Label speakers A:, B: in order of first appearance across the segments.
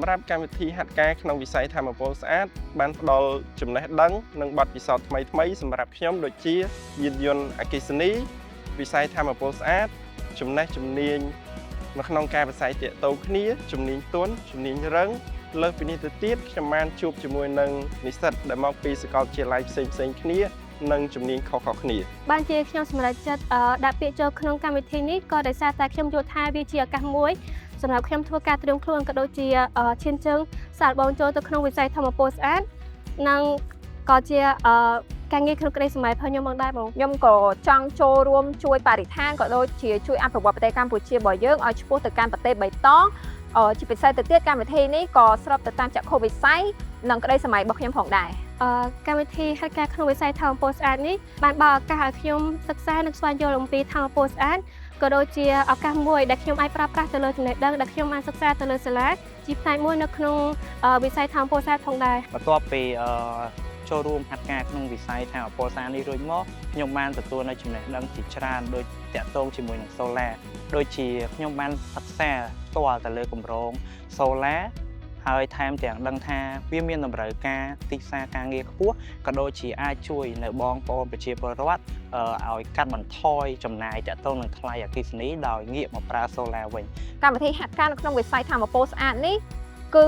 A: សម្រាប់កម្មវិធីហាត់ការក្នុងវិស័យធម្មពលស្អាតបានផ្ដល់ចំណេះដឹងនិងបទពិសោធន៍ថ្មីៗសម្រាប់ខ្ញុំដូចជាយានយន្តអគ្គិសនីវិស័យធម្មពលស្អាតចំណេះជំនាញនៅក្នុងការវិស័យទាក់ទងគ្នាជំនាញទន់ជំនាញរឹងលើសពីនេះទៅទៀតខ្ញុំបានជួបជាមួយនឹងនិស្សិតដែលមកពីសាកលវិទ្យាល័យផ្សេងៗគ្នានិងជំនាញខុសៗគ្នា
B: បានជាខ្ញុំសម្រេចចិត្តដាក់ពាក្យចូលក្នុងកម្មវិធីនេះក៏ដោយសារតែខ្ញុំយល់ថាវាជាឱកាសមួយសម្រាប់ខ្ញុំធ្វើការត្រៀមខ្លួនក៏ដូចជាឈានជើងសាកល្បងចូលទៅក្នុងវិស័យធម្មពលស្អាតនិងក៏ជាការងារក្នុងក្តីសម័យផងខ្ញុំមកដែរបង
C: ខ្ញុំក៏ចង់ចូលរួមជួយបរិស្ថានក៏ដូចជាជួយអភិវឌ្ឍប្រទេសកម្ពុជារបស់យើងឲ្យឆ្ពោះទៅកាន់ប្រទេសបៃតងជាពិសេសទៅទៀតកម្មវិធីនេះក៏ស្របទៅតាមចក្ខុវិស័យនិងក្តីសម័យរបស់ខ្ញុំផងដែរ
B: កម្មវិធីហាត់ការក្នុងវិស័យធម្មពលស្អាតនេះបានបើកឱកាសឲ្យខ្ញុំសិក្សានិងស្វែងយល់អំពីធម្មពលស្អាតក៏ដូចជាឱកាសមួយដែលខ្ញុំអាចប្រើប្រាស់ទៅលើចំណេះដឹងដែលខ្ញុំបានសិក្សាទៅលើសាលាជាផ្នែកមួយនៅក្នុងវិស័យធម្មពលស្អាតផងដែរ
D: បន្ទាប់ពីចូលរួមហាត់ការក្នុងវិស័យធម្មពលស្អាតនេះរួចមកខ្ញុំបានទទួលនៅចំណេះដឹងជាច្រើនដូចតាក់ទងជាមួយនឹង Solar ដូចជាខ្ញុំបានសិក្សាផ្ទាល់ទៅលើគម្រោង Solar ហើយថែមទាំងដឹងថាវាមានតម្រូវការទីផ្សារការងារខ្ពស់ក៏ដូចជាអាចជួយនៅបងប្អូនប្រជាពលរដ្ឋឲ្យកាត់បន្ថយចំណាយតាក់ទងនឹងថ្លៃអគ្គិសនីដោយងាកមកប្រើ Solar វិញ
C: កម្មវិធីហាត់ការនៅក្នុងវិស័យធម្មពលស្អាតនេះគឺ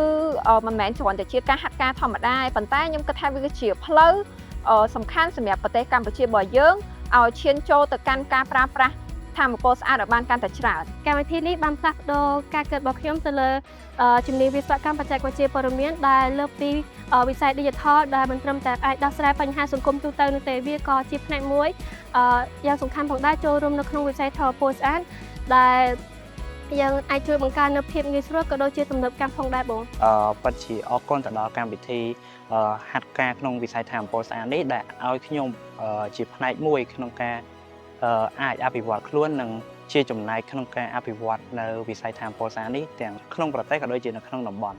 C: មិនមែនគ្រាន់តែជាការហាត់ការធម្មតាទេប៉ុន្តែខ្ញុំគិតថាវាជាផ្លូវសំខាន់សម្រាប់ប្រទេសកម្ពុជារបស់យើងឲ្យឈានចូលទៅកាន់ការប្រើប្រាស់ធម្មពលស្អាតឲ្យបានកាន់តែច្រើន
B: កម្មវិធីនេះបានផ្លាស់ប្ដូរការគិតរបស់ខ្ញុំទៅលើជំនាញវិស្វកម្មបច្ចេកវិទ្យាព័ត៌មានដែលលើកពីវិស័យ Digital ដែលមិនត្រឹមតែអាចដោះស្រាយបញ្ហាសង្គមទូទៅនោះទេវាក៏ជាផ្នែកមួយយ៉ាងសំខាន់ផងដែរចូលរួមនៅក្នុងវិស័យធម្មពលស្អាតដែលយើងអាចជួយបង្កើននូវភាពងាយស្រួលក៏ដូចជាទំនើបកម្មផងដែរបង
D: ពិតជាអរគុណទៅដល់កម្មវិធីហាត់ការក្នុងវិស័យធម្មពលស្អាតនេះដែលឲ្យខ្ញុំជាផ្នែកមួយក្នុងការអាចអភិវឌ្ឍខ្លួននិងជាចំណែកក្នុងការអភិវឌ្ឍនៅវិស័យធម្មពលស្អាតនេះទាំងក្នុងប្រទេសក៏ដូចជានៅក្នុងតំបន់